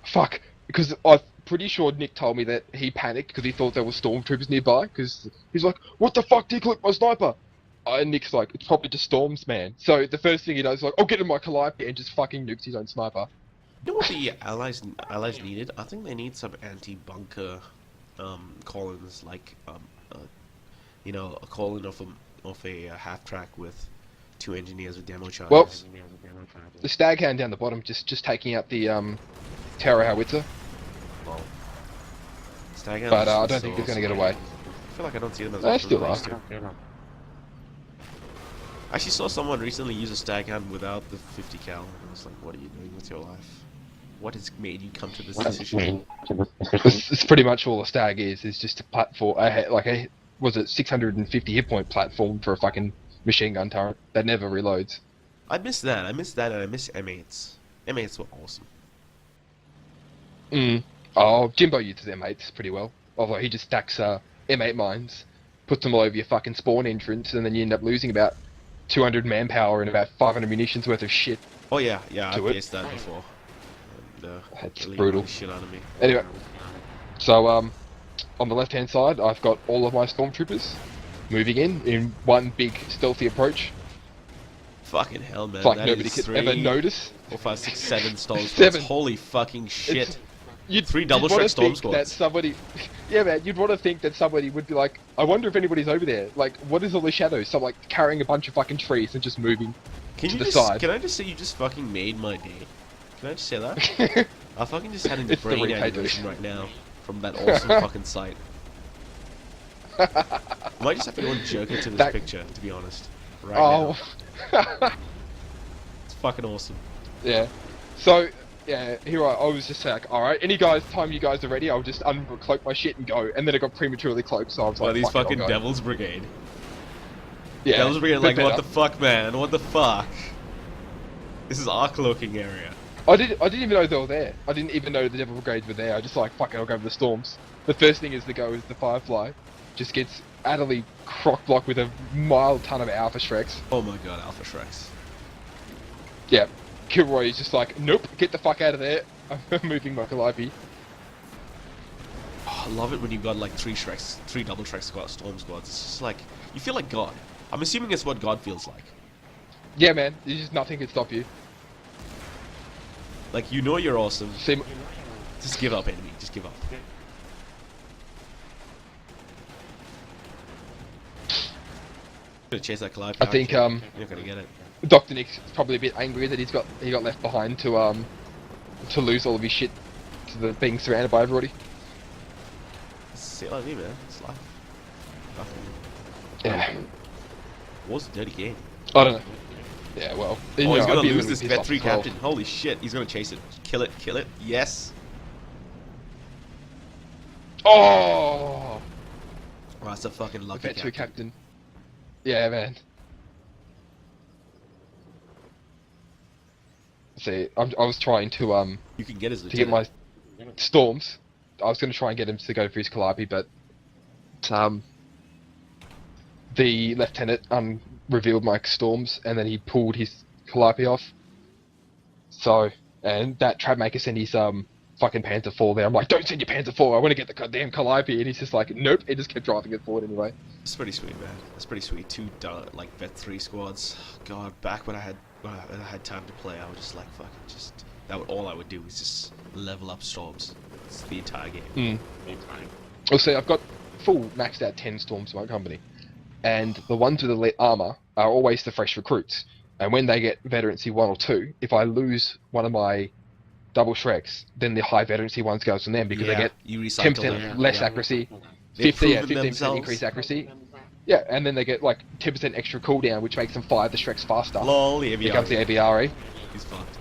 Fuck, because I'm pretty sure Nick told me that he panicked because he thought there were stormtroopers nearby. Because he's like, "What the fuck? Decloak my sniper!" And Nick's like, "It's probably just storms, man." So the first thing he does is like, "I'll get in my Calliope," and just fucking nukes his own sniper. You know what the allies needed? I think they need some anti-bunker call-ins, like a call-in of a half track with 2 engineers with demo charges. Well, the Staghound down the bottom just taking out the Tower Howitzer, Well, Staghound but is I don't so think they're gonna awesome. get away. I feel like I don't see them as They often still as are. I used to. I actually saw someone recently use a Staghound without the 50 cal, and I was like, "What are you doing with your life? What has made you come to this decision?" It's pretty much all a Stag is just a platform, was it 650 hit point platform for a fucking machine gun turret that never reloads. I miss that, and I miss M8s. M8s were awesome. Oh, Jimbo uses M8s pretty well. Although he just stacks M8 mines, puts them all over your fucking spawn entrance, and then you end up losing about 200 manpower and about 500 munitions worth of shit. Oh yeah, I've To it. faced that before. And, That's really brutal. annoyed the shit out of me. Anyway, so on the left hand side, I've got all of my stormtroopers moving in one big stealthy approach. Fucking hell, man. It's like that nobody is could 3, ever notice. 4, 5, 6, 7 storm squads. 7. Holy fucking shit. You'd, 3 double you'd wanna strike storm think that squads. somebody, yeah, man, you'd want to think that somebody would be like, I wonder if anybody's over there. Like, what is all the shadows? So like carrying a bunch of fucking trees and just moving Can to you the just, side. Can I just say you just fucking made my day? Can I just say that? I fucking just had a It's the brain replay animation right now from that awesome fucking sight. I might just have to go and jerk into this That- picture, to be honest. Right Oh, now. It's fucking awesome. yeah. So, yeah, here I was just like, alright, time you guys are ready, I'll just uncloak my shit and go. And then it got prematurely cloaked, so I was Well, like, these fuck it, I'll fucking go. Devil's Brigade. Yeah, Devil's Brigade, bit like, what better. the fuck, man? What the fuck? This is our cloaking area. I didn't even know they were there. I didn't even know the Devil Brigades were there. I just like, fuck it, I'll go for the Storms. The first thing is to go is the Firefly. Just gets utterly crock-blocked with a mild ton of Alpha Shreks. Oh my god, Alpha Shreks. Yeah, Kilroy is just like, nope, get the fuck out of there. I'm moving my Calliope. Oh, I love it when you've got like 3 Shreks, 3 double Shrek storm squads. It's just like, you feel like God. I'm assuming it's what God feels like. Yeah, man, there's just nothing can stop you. Like, you know you're awesome. See, Just give up, enemy. Just give up. Gonna chase that Calliope. I think You're not gonna get it. Dr. Nick's probably a bit angry that he got left behind to lose all of his shit to the being surrounded by everybody. See what I mean, man. It's life. Fucking Yeah, war's a dirty game. I don't know. Yeah, well, you Oh, know, he's I'd gonna be a lose little this bit Vet pissed 3 off as well. captain. Holy shit, he's gonna chase it. Kill it. Yes. Oh, Oh, that's a fucking lucky Vet 2 captain. captain. Yeah, man. See, I was trying You can get his to get lieutenant. my storms. I was going to try and get him to go for his Calliope, but um, the lieutenant revealed my storms, and then he pulled his Calliope off. So, and that Trapmaker sent his fucking Panzer IV there. I'm like, don't send your Panzer IV. I want to get the goddamn Calliope, and he's just like, nope. He just kept driving it forward anyway. It's pretty sweet, man. It's pretty sweet. Two like Vet 3 squads. God, back when I had time to play, I was just like, fuck it, just all I would do is just level up storms. It's the entire game. Well, see, I've got full maxed out 10 storms in my company, and the ones with elite armor are always the fresh recruits. And when they get veterancy 1 or 2, if I lose one of my double Shreks, then the high veterancy ones goes on them because they get you recycle 10% them. less accuracy, They've 15% proven themselves. increased accuracy. Yeah, and then they get like 10% extra cooldown, which makes them fire the Shreks faster. Lol, the AVR. Becomes the AVRE. He's fucked.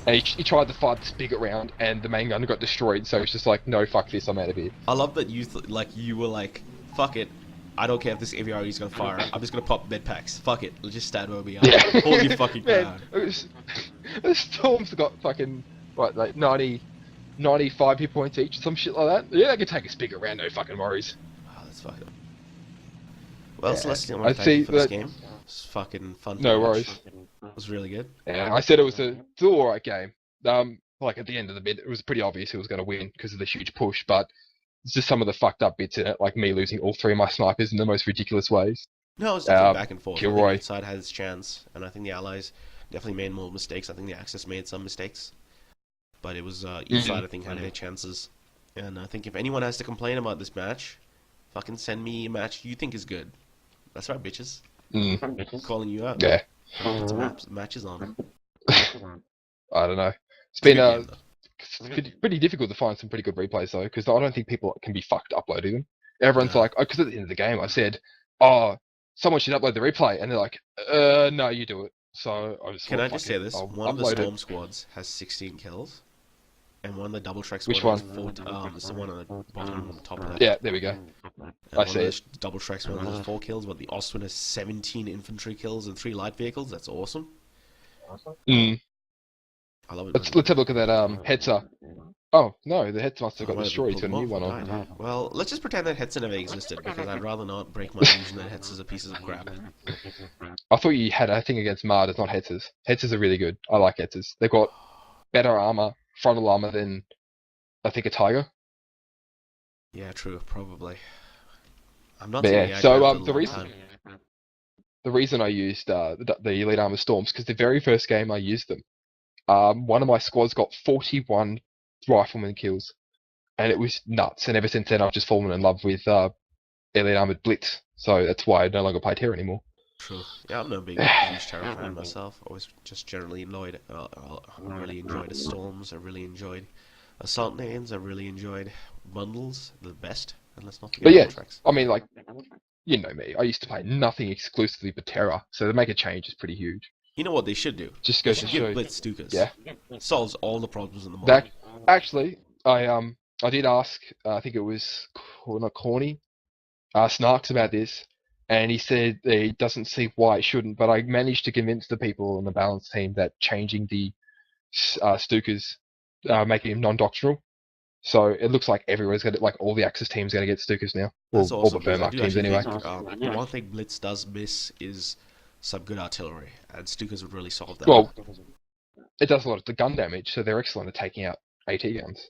And he tried to fight the spigot round, and the main gun got destroyed. So it's just like, no, fuck this, I'm out of here. I love that you were like, fuck it. I don't care if this AVR is gonna fire. I'm just gonna pop med packs. Fuck it. Let's just stand where we are. Yeah. Hold your fucking ground. The storms got fucking what, like 95 hit points each, some shit like that. Yeah, they can take a spigot round, no fucking worries. Oh, that's fucked up. Well, Yeah. Celestial, I I want to thank you see for this that- game. It's fucking fun. to No watch. worries. It was really good. Yeah, I said it's an alright game. Like at the end of the bit, it was pretty obvious who was going to win because of the huge push, but it's just some of the fucked up bits in it, like me losing all 3 of my snipers in the most ridiculous ways. No, it was definitely back and forth. I Kilroy. think each side had its chance, and I think the Allies definitely made more mistakes. I think the Axis made some mistakes, but it was each side I think had their chances. And I think if anyone has to complain about this match, fucking send me a match you think is good. That's right, bitches. Mm. Calling you out. Yeah, Put some matches on. I don't know. It's It's a been good game, though. it's pretty difficult to find some pretty good replays though, because I don't think people can be fucked uploading them. Everyone's No. like, because at the end of the game, I said, oh, someone should upload the replay, and they're like, no, you do it. So I just Can thought, I just fuck say it, this? I'll One of the upload Storm it. squads has 16 kills, and one of the double track Which squads one? has 4. It's the one on the bottom, on the top left. Yeah, there we go. And I one see of it. the double track squads has 4 kills, but the Ostwin has 17 infantry kills and 3 light vehicles. That's awesome. Mm. I love it. Let's have a look at that Hetzer. Oh no, the Hetzer must have got I might destroyed. pulled Got a them new off, one on. right. Well, let's just pretend that Hetzer never existed, because I'd rather not break my illusion that Hetzers are pieces of crap. I thought you had a thing against Martyrs, not Hetzers. Hetzers are really good. I like Hetzers. They've got better armor, frontal armor than I think a Tiger. Yeah, true, probably. I'm not But saying yeah, I so, grabbed it a the long reason- time. The reason I used the Elite Armor Storms, because the very first game I used them, one of my squads got 41 rifleman kills, and it was nuts. And ever since then, I've just fallen in love with Elite Armored Blitz. So that's why I no longer play Terror anymore. True. Yeah, I'm no big huge Terror fan myself. I was just generally enjoyed. I really enjoyed the Storms. I really enjoyed Assault Names. I really enjoyed Bundles, the best. And let's not forget But yeah, contracts. I mean, like, you know me. I used to play nothing exclusively but Terror, so to make a change is pretty huge. You know what they should do? Just They goes to should give show. Blitz Stukas. Yeah. Solves all the problems in the That market. actually, I did ask. I think it was not Corny, Snarks about this, and he said that he doesn't see why it shouldn't. But I managed to convince the people on the balance team that changing the Stukas, making them non-doctrinal. So it looks like everyone's gonna, like all the Axis teams, gonna get Stukas now. That's All awesome. but Because I Vermark do teams actually anyway. think, the one thing Blitz does miss is some good artillery, and Stukas would really solve that. Well, it does a lot of the gun damage, so they're excellent at taking out AT guns.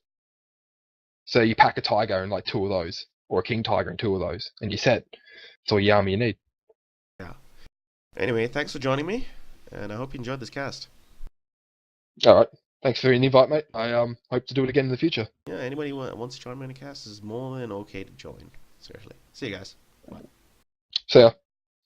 So you pack a Tiger and like 2 of those, or a King Tiger and 2 of those, and you're set. That's all your army you need. Anyway, thanks for joining me, and I hope you enjoyed this cast. All right. Thanks for the invite, mate. I hope to do it again in the future. Yeah, anybody who wants to join me in a cast is more than okay to join. Seriously. See you guys. See ya.